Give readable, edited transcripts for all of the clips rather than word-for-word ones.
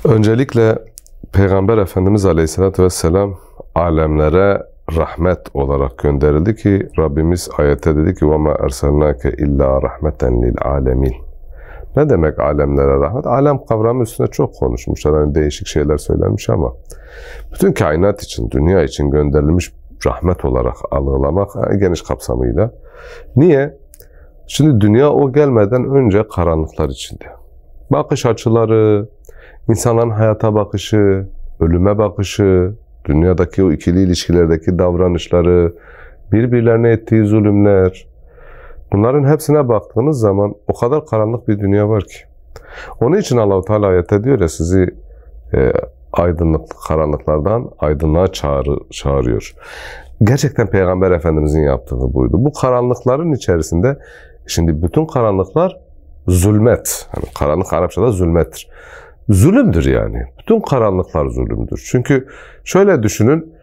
Öncelikle Peygamber Efendimiz Aleyhisselatü Vesselam alemlere rahmet olarak gönderildi ki Rabbimiz ayette dedi ki وَمَا اَرْسَلْنَاكَ اِلَّا رَحْمَةً لِلْعَالَمِينَ. Ne demek alemlere rahmet? Alem kavramı üstüne çok konuşmuşlar. Hani değişik şeyler söylenmiş ama bütün kainat için, dünya için gönderilmiş rahmet olarak algılamak geniş kapsamıyla. Niye? Şimdi dünya o gelmeden önce karanlıklar içinde. Bakış açıları, insanların hayata bakışı, ölüme bakışı, dünyadaki o ikili ilişkilerdeki davranışları, birbirlerine ettiği zulümler, bunların hepsine baktığınız zaman o kadar karanlık bir dünya var ki. Onun için Allah-u Teala ayette diyor ya, sizi karanlıklardan aydınlığa çağırıyor. Gerçekten Peygamber Efendimizin yaptığı buydu. Bu karanlıkların içerisinde, şimdi bütün karanlıklar zulmet. Yani karanlık Arapçada zulmettir. Zulümdür yani. Bütün karanlıklar zulümdür. Çünkü şöyle düşünün,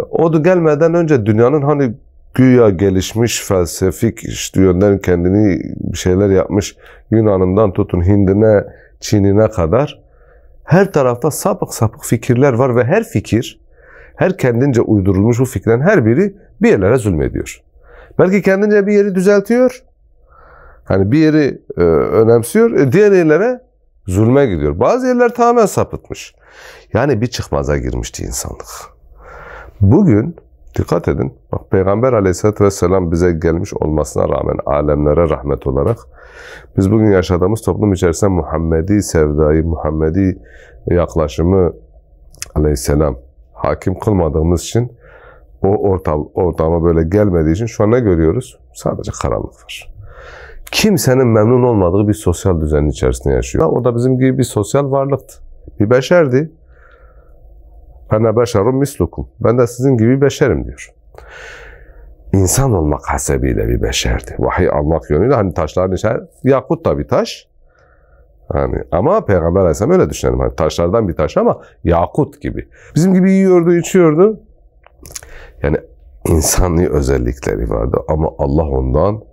o gelmeden önce dünyanın hani güya gelişmiş felsefik işte yönden kendini bir şeyler yapmış Yunan'ından tutun Hind'ine, Çin'ine kadar her tarafta sapık sapık fikirler var ve her fikir, her kendince uydurulmuş bu fikirlerin her biri bir yerlere zulmediyor. Belki kendince bir yeri düzeltiyor, hani bir yeri önemsiyor, diğer yerlere zulme gidiyor. Bazı yerler tamamen sapıtmış. Yani bir çıkmaza girmişti insanlık. Bugün dikkat edin, bak Peygamber Aleyhisselatü Vesselam bize gelmiş olmasına rağmen alemlere rahmet olarak biz bugün yaşadığımız toplum içerisinde Muhammedi sevdayı, Muhammedi yaklaşımı Aleyhisselam hakim kılmadığımız için o ortama böyle gelmediği için şu an ne görüyoruz? Sadece karanlık var. Kimsenin memnun olmadığı bir sosyal düzenin içerisinde yaşıyor. O da bizim gibi bir sosyal varlıktı. Bir beşerdi. "Ene beşerun mislukum." Ben de sizin gibi beşerim diyor. İnsan olmak hasebiyle bir beşerdi. Vahiy almak yönüyle hani taşların içerisinde, yakut da bir taş. Hani ama Peygamber Aleyhisselam öyle düşünelim. Hani taşlardan bir taş ama yakut gibi. Bizim gibi yiyordu, içiyordu. Yani insani özellikleri vardı ama Allah ondan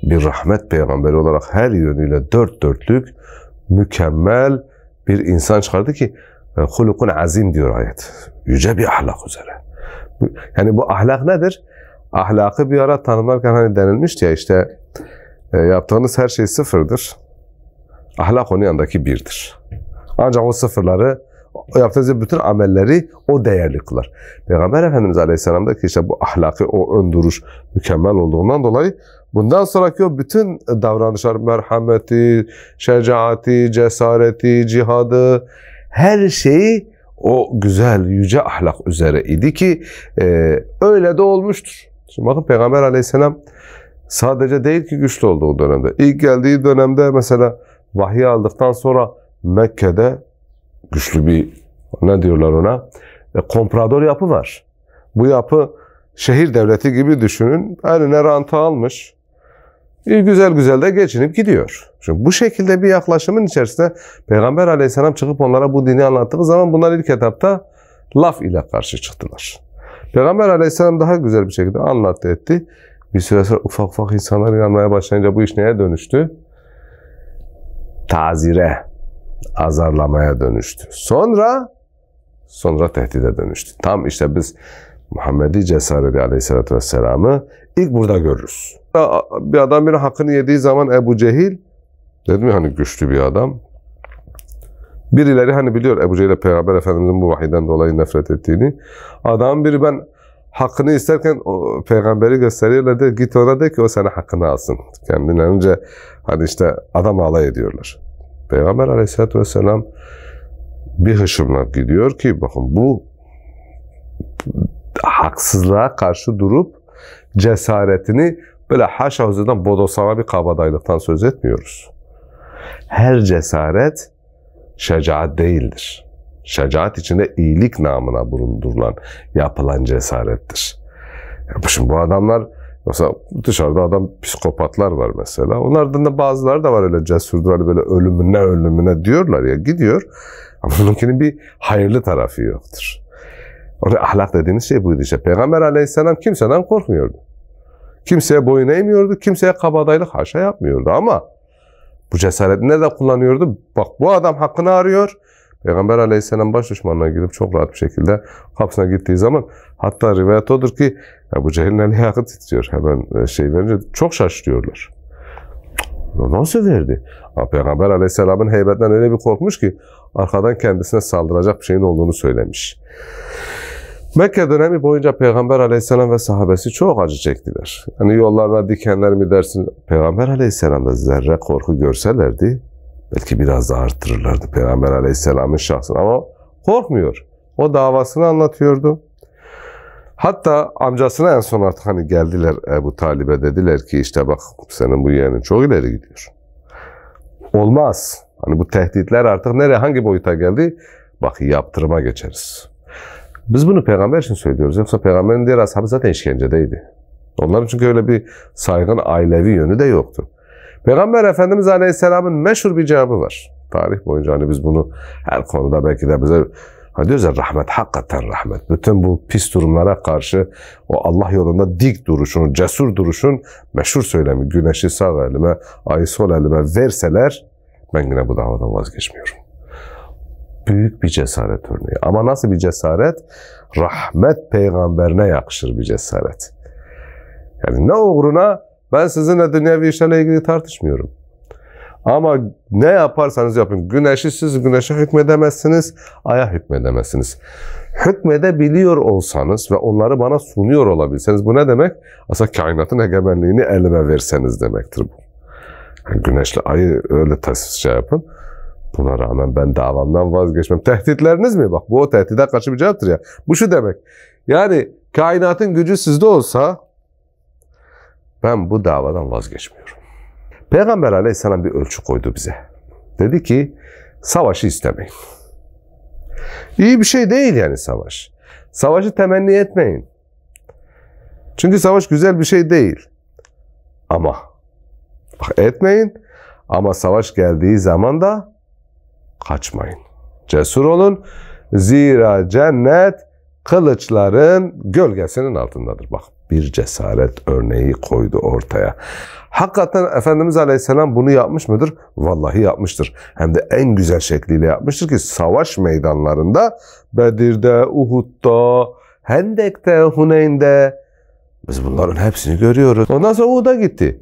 bir rahmet peygamberi olarak her yönüyle dört dörtlük mükemmel bir insan çıkardı ki hulukun azim diyor ayet. Yüce bir ahlak üzere. Yani bu ahlak nedir? Ahlakı bir ara tanımlarken hani denilmişti ya işte yaptığınız her şey sıfırdır. Ahlak onun yanındaki birdir. Ancak o sıfırları, o yaptığınız bütün amelleri o değerli kılar. Peygamber Efendimiz Aleyhisselam'daki işte bu ahlakı, o ön duruş mükemmel olduğundan dolayı bundan sonraki o bütün davranışlar, merhameti, şecaati, cesareti, cihadı, her şeyi o güzel, yüce ahlak üzere idi ki öyle de olmuştur. Şimdi bakın Peygamber Aleyhisselam sadece değil ki güçlü olduğu dönemde. İlk geldiği dönemde mesela vahiy aldıktan sonra Mekke'de güçlü bir, ne diyorlar ona, komprador yapı var. Bu yapı şehir devleti gibi düşünün. Eline rantı almış. Güzel güzel de geçinip gidiyor. Şimdi bu şekilde bir yaklaşımın içerisinde Peygamber Aleyhisselam çıkıp onlara bu dini anlattığı zaman bunlar ilk etapta laf ile karşı çıktılar. Peygamber Aleyhisselam daha güzel bir şekilde anlattı etti. Bir süre sonra ufak ufak insanlar inanmaya başlayınca bu iş neye dönüştü? Tazire, azarlamaya dönüştü. Sonra tehdide dönüştü. Tam işte biz Muhammedi cesareti Aleyhisselatü Vesselam'ı ilk burada görürüz. Bir adam birinin hakkını yediği zaman Ebu Cehil, dedim ya hani güçlü bir adam. Birileri hani biliyor Ebu Cehil'e Peygamber Efendimiz'in bu vahiyden dolayı nefret ettiğini. Adam biri ben hakkını isterken o peygamberi gösteriyorlar de git ona de ki o sana hakkını alsın. Kendinden önce hani işte adam alay ediyorlar. Peygamber Aleyhisselatü Vesselam bir hışımla gidiyor ki bakın bu haksızlığa karşı durup cesaretini böyle haşa huzudan bodoslama bir kabadayılıktan söz etmiyoruz. Her cesaret şecaat değildir. Şecaat içinde iyilik namına bulundurulan, yapılan cesarettir. Şimdi bu adamlar, mesela dışarıda adam psikopatlar var mesela. Onlardan da bazıları da var öyle cesurdur, hani böyle ölümüne diyorlar ya, gidiyor. Ama bununkinin bir hayırlı tarafı yoktur. Onun ahlak dediğimiz şey buydu işte. Peygamber Aleyhisselam kimseden korkmuyordu. Kimseye boyun eğmiyordu, kimseye kabadayılık haşa yapmıyordu ama bu cesaretini nerede kullanıyordu? Bak bu adam hakkını arıyor, Peygamber aleyhisselam baş düşmanına gidip çok rahat bir şekilde kapısına gittiği zaman, hatta rivayet odur ki Ebu Cehil'in eli ayağı titriyor. Hemen şey verince çok şaşırıyorlar. Nasıl verdi? Peygamber aleyhisselamın heybetinden öyle bir korkmuş ki arkadan kendisine saldıracak bir şeyin olduğunu söylemiş. Mekke dönemi boyunca Peygamber aleyhisselam ve sahabesi çok acı çektiler. Hani yollarına dikenler mi dersin? Peygamber aleyhisselamda zerre korku görselerdi belki biraz daha arttırırlardı Peygamber aleyhisselamın şahsını, ama korkmuyor. O davasını anlatıyordu. Hatta amcasına en son artık hani geldiler Ebu Talib'e, dediler ki işte bak senin bu yeğenin çok ileri gidiyor. Olmaz. Hani bu tehditler artık nereye, hangi boyuta geldi? Bak yaptırıma geçeriz. Biz bunu peygamber için söylüyoruz. Yoksa peygamberin diğer ashabı zaten işkencedeydi. Onların çünkü öyle bir saygın ailevi yönü de yoktu. Peygamber Efendimiz Aleyhisselam'ın meşhur bir cevabı var. Tarih boyunca hani biz bunu her konuda belki de bize diyoruz ya, rahmet, hakikaten rahmet. Bütün bu pis durumlara karşı o Allah yolunda dik duruşun, cesur duruşun meşhur söylemi. Güneşi sağ elime, ayı sol elime verseler ben yine bu davadan vazgeçmiyorum. Büyük bir cesaret örneği. Ama nasıl bir cesaret? Rahmet peygamberine yakışır bir cesaret. Yani ne uğruna? Ben sizinle dünyevi işlerle ilgili tartışmıyorum. Ama ne yaparsanız yapın. Güneşi siz güneşe hükmedemezsiniz, aya hükmedemezsiniz. Hükmedebiliyor olsanız ve onları bana sunuyor olabilseniz, bu ne demek? Aslında kainatın egemenliğini elime verseniz demektir bu. Yani güneşle ayı öyle şey yapın. Buna rağmen ben davamdan vazgeçmem. Tehditleriniz mi? Bak bu o tehdide karşı bir cevaptır ya. Bu şu demek. Yani kainatın gücü sizde olsa ben bu davadan vazgeçmiyorum. Peygamber aleyhisselam bir ölçü koydu bize. Dedi ki savaşı istemeyin. İyi bir şey değil yani savaş. Savaşı temenni etmeyin. Çünkü savaş güzel bir şey değil. Ama bak etmeyin, ama savaş geldiği zaman da kaçmayın. Cesur olun. Zira cennet kılıçların gölgesinin altındadır. Bak bir cesaret örneği koydu ortaya. Hakikaten Efendimiz Aleyhisselam bunu yapmış mıdır? Vallahi yapmıştır. Hem de en güzel şekliyle yapmıştır ki savaş meydanlarında, Bedir'de, Uhud'da, Hendek'te, Huneyn'de biz bunların hepsini görüyoruz. Ondan sonra Uhud'a gitti.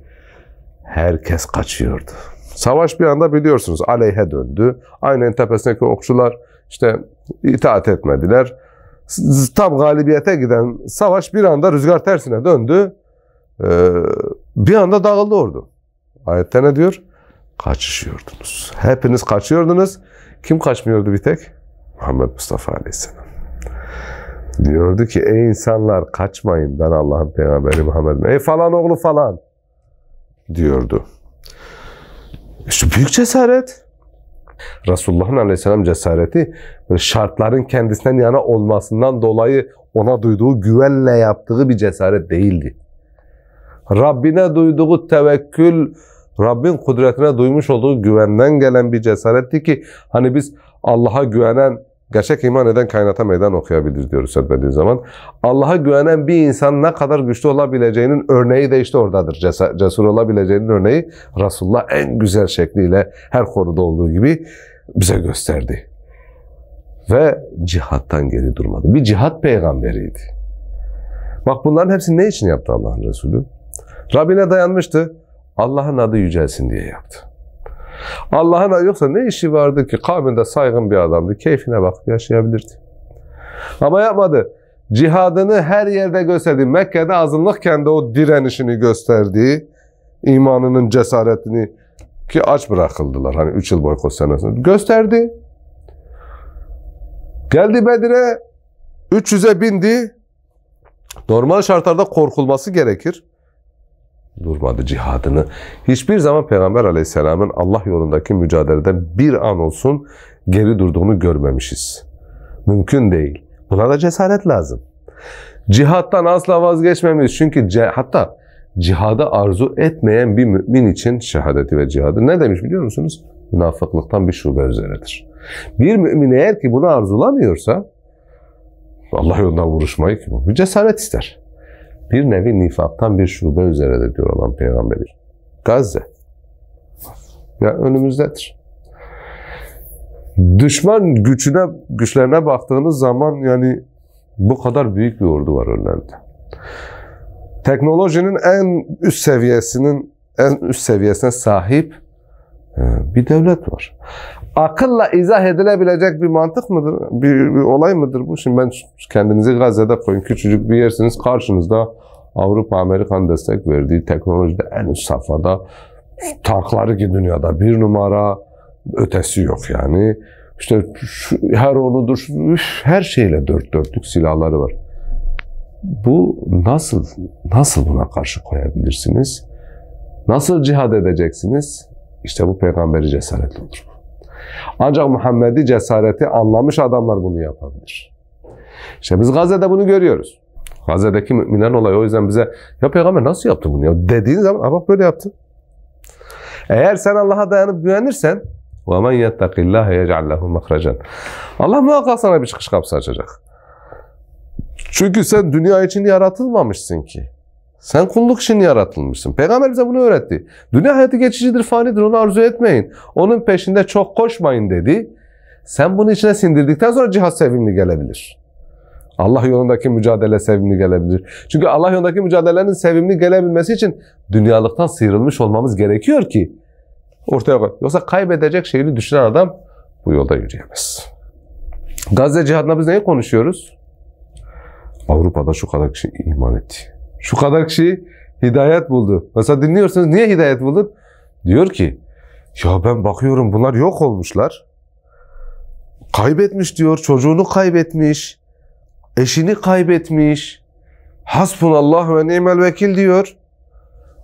Herkes kaçıyordu. Savaş bir anda biliyorsunuz aleyhe döndü. Aynen tepesindeki okçular işte itaat etmediler. Tam galibiyete giden savaş bir anda rüzgar tersine döndü. Bir anda dağıldı ordu. Ayette ne diyor? Kaçışıyordunuz. Hepiniz kaçıyordunuz. Kim kaçmıyordu bir tek? Muhammed Mustafa Aleyhisselam. Diyordu ki ey insanlar kaçmayın, ben Allah'ın peygamberi Muhammed'im. Ey falan oğlu falan diyordu. İşte büyük cesaret. Resulullah'ın Aleyhisselam cesareti şartların kendisinden yana olmasından dolayı ona duyduğu güvenle yaptığı bir cesaret değildi. Rabbine duyduğu tevekkül, Rabbin kudretine duymuş olduğu güvenden gelen bir cesaretti ki hani biz Allah'a güvenen, gerçek iman eden kainata meydan okuyabilir diyoruz etmediği zaman. Allah'a güvenen bir insan ne kadar güçlü olabileceğinin örneği de işte oradadır. Cesur olabileceğinin örneği Resulullah en güzel şekliyle her konuda olduğu gibi bize gösterdi. Ve cihattan geri durmadı. Bir cihat peygamberiydi. Bak bunların hepsini ne için yaptı Allah'ın Resulü? Rabbine dayanmıştı. Allah'ın adı yücelsin diye yaptı. Allah'ın adı yoksa ne işi vardı ki? Kavminde saygın bir adamdı. Keyfine bakıp yaşayabilirdi. Ama yapmadı. Cihadını her yerde gösterdi. Mekke'de azınlıkken de o direnişini gösterdi. İmanının cesaretini, ki aç bırakıldılar. Hani 3 yıl boykot senesinde gösterdi. Geldi Bedir'e 300'e bindi. Normal şartlarda korkulması gerekir. Durmadı cihadını. Hiçbir zaman Peygamber Aleyhisselam'ın Allah yolundaki mücadeleden bir an olsun geri durduğunu görmemişiz. Mümkün değil. Buna da cesaret lazım. Cihattan asla vazgeçmemiş. Çünkü hatta cihadı arzu etmeyen bir mümin için şehadeti ve cihadı ne demiş biliyor musunuz? Münafıklıktan bir şube üzeredir. Bir mümin eğer ki bunu arzulamıyorsa Allah yolundan vuruşmayı ki bu bir cesaret ister. Bir nevi nifaktan bir şube üzeredir diyor olan Peygamberi. Gazze. Ya önümüzdedir. Düşman güçlerine baktığınız zaman yani bu kadar büyük bir ordu var önlerinde. Teknolojinin en üst seviyesine sahip bir devlet var. Akılla izah edilebilecek bir mantık mıdır? Bir olay mıdır bu? Şimdi ben kendinizi Gazze'de koyun. Küçücük bir yersiniz. Karşınızda Avrupa, Amerikan destek verdiği teknolojide en üst safhada tankları ki dünyada bir numara, ötesi yok yani. İşte her onudur, her şeyle dört dörtlük silahları var. Bu nasıl buna karşı koyabilirsiniz? Nasıl cihad edeceksiniz? İşte bu peygamberi cesaretli olur. Ancak Muhammed'i cesareti anlamış adamlar bunu yapabilir. İşte biz Gazze'de bunu görüyoruz. Gazze'deki müminlerin olayı o yüzden bize ya peygamber nasıl yaptı bunu ya dediğin zaman bak böyle yaptı. Eğer sen Allah'a dayanıp güvenirsen وَمَنْ يَتَّقِ اللّٰهَ يَجْعَلْ لَهُ مَخْرَجًا Allah muhakkak sana bir çıkış kapısı açacak. Çünkü sen dünya için yaratılmamışsın ki. Sen kulluk için yaratılmışsın. Peygamber bize bunu öğretti. Dünya hayatı geçicidir, fanidir, onu arzu etmeyin. Onun peşinde çok koşmayın dedi. Sen bunu içine sindirdikten sonra cihat sevimli gelebilir. Allah yolundaki mücadele sevimli gelebilir. Çünkü Allah yolundaki mücadelenin sevimli gelebilmesi için dünyalıktan sıyrılmış olmamız gerekiyor ki ortaya koy. Yoksa kaybedecek şeyini düşünen adam bu yolda yürüyemez. Gazze cihadına biz neyi konuşuyoruz? Avrupa'da şu kadar kişi iman etti. Şu kadar kişi hidayet buldu. Mesela dinliyorsunuz, niye hidayet buldun? Diyor ki, ya ben bakıyorum bunlar yok olmuşlar. Kaybetmiş diyor, çocuğunu kaybetmiş, eşini kaybetmiş. Hasbunallah ve ni'mel vekil diyor.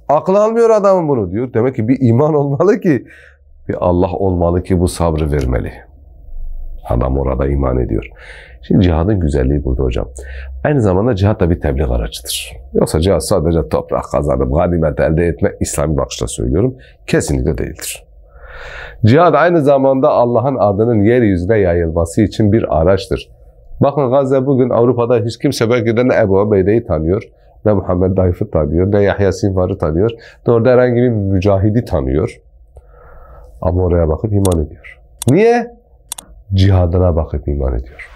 Aklı almıyor adamın bunu diyor. Demek ki bir iman olmalı ki, bir Allah olmalı ki bu sabrı vermeli. Adam orada iman ediyor. Şimdi cihadın güzelliği burada hocam. Aynı zamanda cihad da bir tebliğ aracıdır. Yoksa cihad sadece toprak kazanıp ganimet elde etme, İslami bakışla söylüyorum, kesinlikle değildir. Cihad aynı zamanda Allah'ın adının yeryüzüne yayılması için bir araçtır. Bakın Gazze bugün Avrupa'da hiç kimse belki de ne Ebu Ubeyde'yi tanıyor, ne Muhammed Dayf'ı tanıyor, ne Yahya Sinvar'ı tanıyor, ne orada herhangi bir mücahidi tanıyor. Ama oraya bakıp iman ediyor. Niye? Cihadına bakıp iman ediyor.